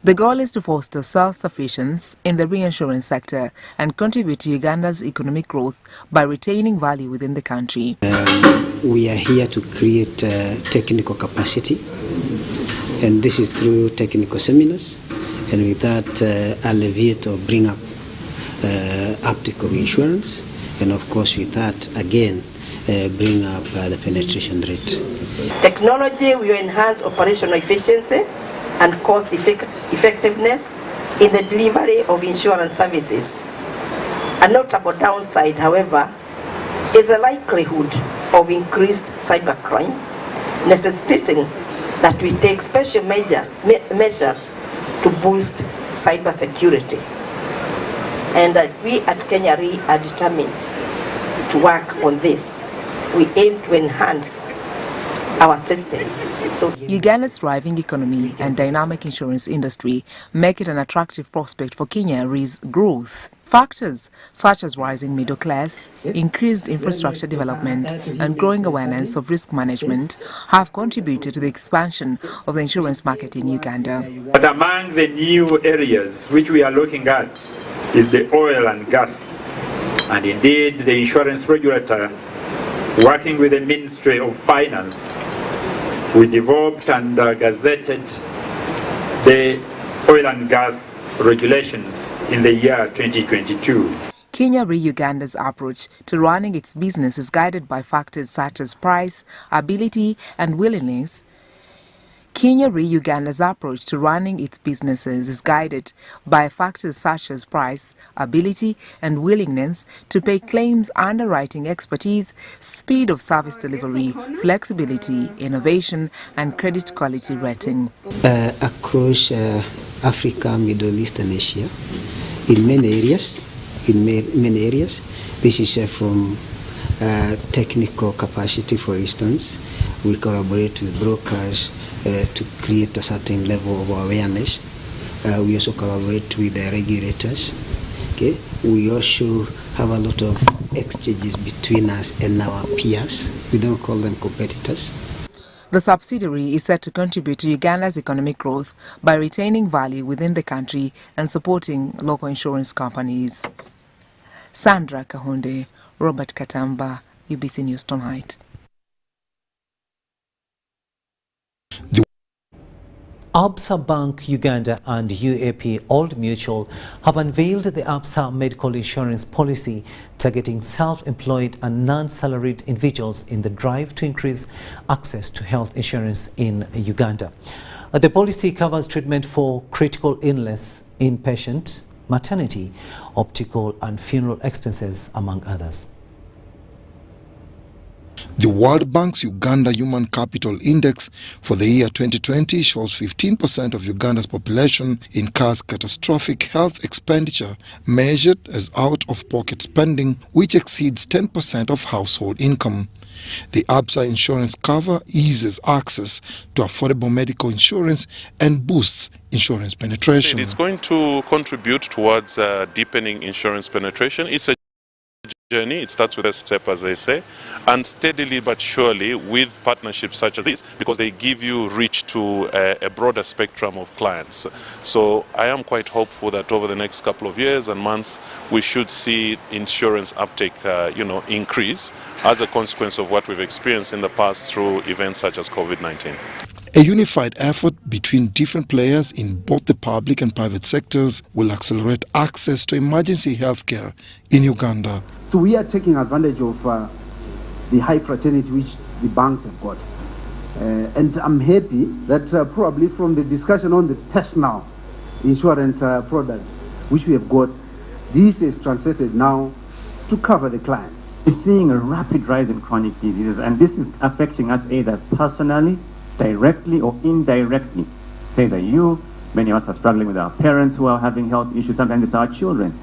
The goal is to foster self-sufficiency in the reinsurance sector and contribute to Uganda's economic growth by retaining value within the country. We are here to create technical capacity, and this is through technical seminars, and with that alleviate or bring up optical insurance, and of course with that again bring up the penetration rate. Technology will enhance operational efficiency and cost effectiveness in the delivery of insurance services. A notable downside, however, is the likelihood of increased cybercrime, necessitating that we take special measures to boost cybersecurity. And we at Kenya Re are determined to work on this. We aim to enhance our systems. So Uganda's thriving economy and dynamic insurance industry make it an attractive prospect for Kenya Re's growth. Factors such as rising middle class, increased infrastructure development, and growing awareness of risk management have contributed to the expansion of the insurance market in Uganda. But among the new areas which we are looking at is the oil and gas, and indeed the insurance regulator, working with the Ministry of Finance, we developed and gazetted the oil and gas regulations in the year 2022. Kenya Re Uganda's approach to running its business is guided by factors such as price, ability, and willingness. Kenya Re Uganda's approach to running its businesses is guided by factors such as price, ability, and willingness to pay claims, underwriting expertise, speed of service delivery, flexibility, innovation, and credit quality rating. Across Africa, Middle East, and Asia, in many areas, this is from technical capacity. For instance, we collaborate with brokers to create a certain level of awareness. We also collaborate with the regulators. Okay? We also have a lot of exchanges between us and our peers. We don't call them competitors. The subsidiary is set to contribute to Uganda's economic growth by retaining value within the country and supporting local insurance companies. Sandra Kahunde, Robert Katamba, UBC News Tonight. Absa Bank Uganda and UAP Old Mutual have unveiled the Absa medical insurance policy targeting self-employed and non-salaried individuals in the drive to increase access to health insurance in Uganda. The policy covers treatment for critical illness, inpatient, maternity, optical and funeral expenses, among others. The World Bank's Uganda Human Capital Index for the year 2020 shows 15% of Uganda's population incurs catastrophic health expenditure measured as out-of-pocket spending, which exceeds 10% of household income. The Absa insurance cover eases access to affordable medical insurance and boosts insurance penetration. It's going to contribute towards deepening insurance penetration. It's a journey. It starts with a step, as I say, and steadily but surely with partnerships such as this, because they give you reach to a broader spectrum of clients. So I am quite hopeful that over the next couple of years and months we should see insurance uptake increase as a consequence of what we've experienced in the past through events such as COVID-19. A unified effort between different players in both the public and private sectors will accelerate access to emergency healthcare in Uganda. So we are taking advantage of the high fraternity which the banks have got. And I'm happy that probably from the discussion on the personal insurance product which we have got, this is translated now to cover the clients. We're seeing a rapid rise in chronic diseases, and this is affecting us either personally, directly or indirectly. Say that many of us are struggling with our parents who are having health issues, sometimes it's our children.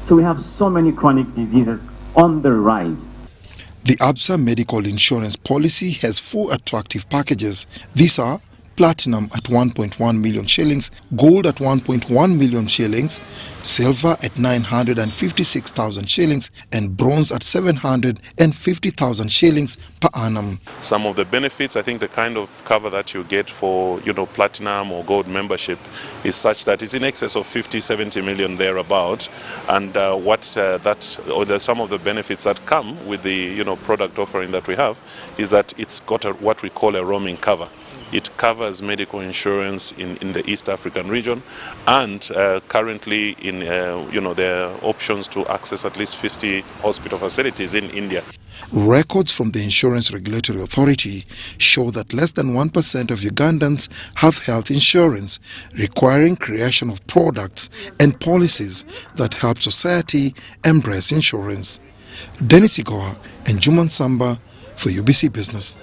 So we have so many chronic diseases on the rise. The Absa medical insurance policy has 4 attractive packages. These are platinum at 1.1 million shillings, gold at 1.1 million shillings, silver at 956,000 shillings, and bronze at 750,000 shillings per annum. Some of the benefits, I think the kind of cover that you get for platinum or gold membership is such that it's in excess of 50-70 million thereabout, and some of the benefits that come with the product offering that we have is that it's got what we call a roaming cover. It covers medical insurance in the East African region, and currently there are options to access at least 50 hospital facilities in India. Records from the Insurance Regulatory Authority show that less than 1% of Ugandans have health insurance, requiring creation of products and policies that help society embrace insurance. Dennis Igoa and Juman Samba for UBC Business.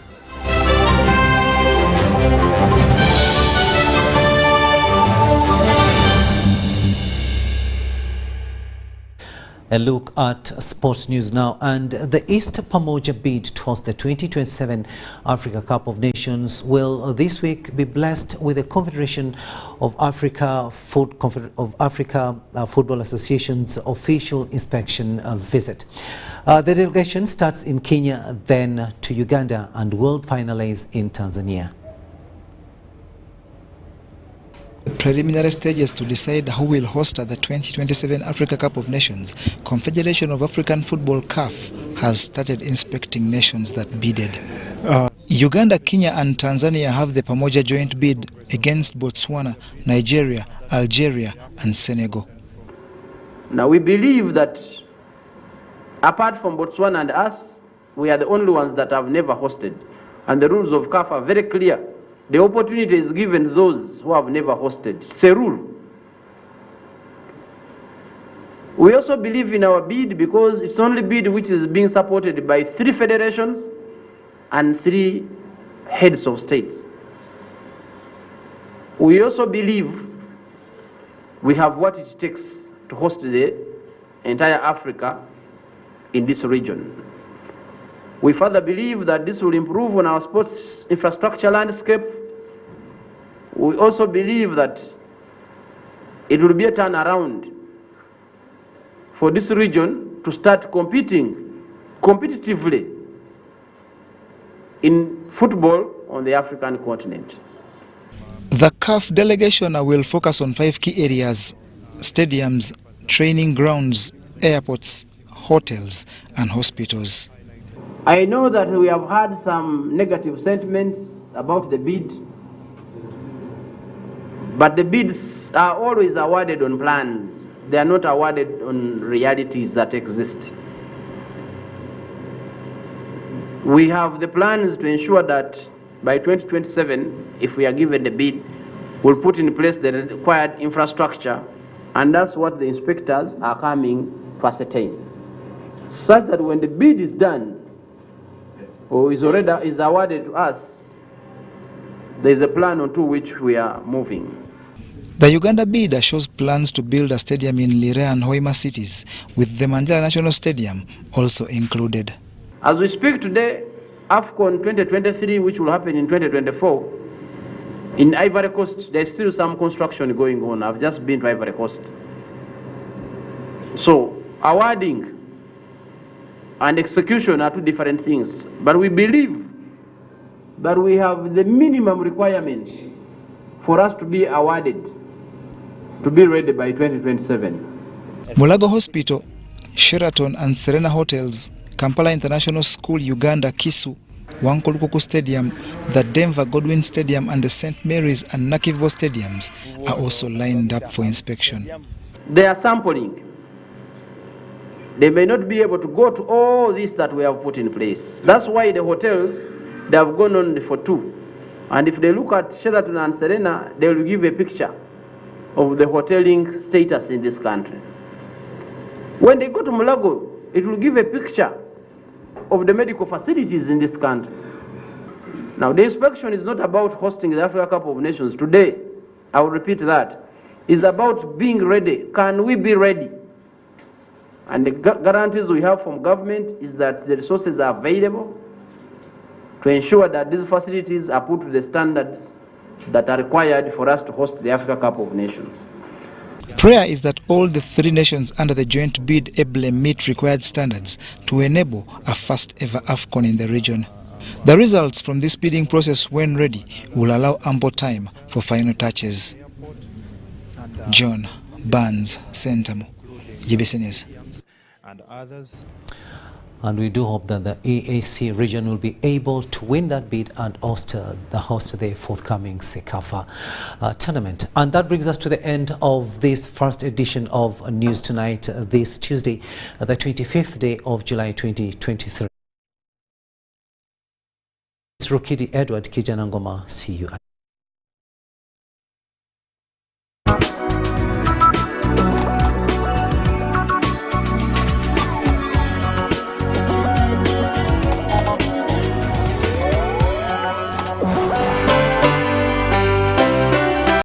A look at sports news now, and the East Pamoja bid towards the 2027 Africa Cup of Nations will this week be blessed with the Confederation of Africa Football Association's official inspection visit. The delegation starts in Kenya, then to Uganda, and will finalize in Tanzania. Preliminary stages to decide who will host the 2027 Africa Cup of Nations. Confederation of African Football (CAF) has started inspecting nations that bidded. Uganda, Kenya and Tanzania have the Pamoja joint bid against Botswana, Nigeria, Algeria and Senegal. Now we believe that apart from Botswana and us, we are the only ones that have never hosted. And the rules of CAF are very clear. The opportunity is given to those who have never hosted. It's a rule. We also believe in our bid because it's only bid which is being supported by 3 federations and 3 heads of states. We also believe we have what it takes to host the entire Africa in this region. We further believe that this will improve on our sports infrastructure landscape. We also believe that it will be a turnaround for this region to start competing competitively in football on the African continent. The CAF delegation will focus on 5 key areas: stadiums, training grounds, airports, hotels and hospitals. I know that we have had some negative sentiments about the bid. But the bids are always awarded on plans. They are not awarded on realities that exist. We have the plans to ensure that by 2027, if we are given the bid, we'll put in place the required infrastructure, and that's what the inspectors are coming to ascertain. Such that when the bid is done, or is awarded to us, there is a plan onto which we are moving. The Uganda bidder shows plans to build a stadium in Lire and Hoima cities, with the Mandela National Stadium also included. As we speak today, AFCON 2023, which will happen in 2024, in Ivory Coast, there's still some construction going on. I've just been to Ivory Coast. So, awarding and execution are two different things. But we believe that we have the minimum requirements for us to be awarded, to be ready by 2027. Mulago Hospital, Sheraton and Serena Hotels, Kampala International School, Uganda, Kisu, Wankulukuku Stadium, the Denver Godwin Stadium and the St. Mary's and Nakivo Stadiums are also lined up for inspection. They are sampling. They may not be able to go to all this that we have put in place. That's why the hotels, they have gone on for 2. And if they look at Sheraton and Serena, they will give a picture of the hoteling status in this country. When they go to Mulago, it will give a picture of the medical facilities in this country. Now, the inspection is not about hosting the Africa Cup of Nations today. I will repeat that. It's about being ready. Can we be ready? And the guarantees we have from government is that the resources are available to ensure that these facilities are put to the standards that are required for us to host the Africa Cup of Nations. Prayer is that all the 3 nations under the joint bid ably meet required standards to enable a first ever AFCON in the region. The results from this bidding process, when ready, will allow ample time for final touches. John Barnes, Sentamu, UBC News. And others. And we do hope that the AAC region will be able to win that bid and host the forthcoming Sekafa tournament. And that brings us to the end of this first edition of News Tonight, this Tuesday, the 25th day of July 2023. It's RUKIDI Kijjanangoma. See you.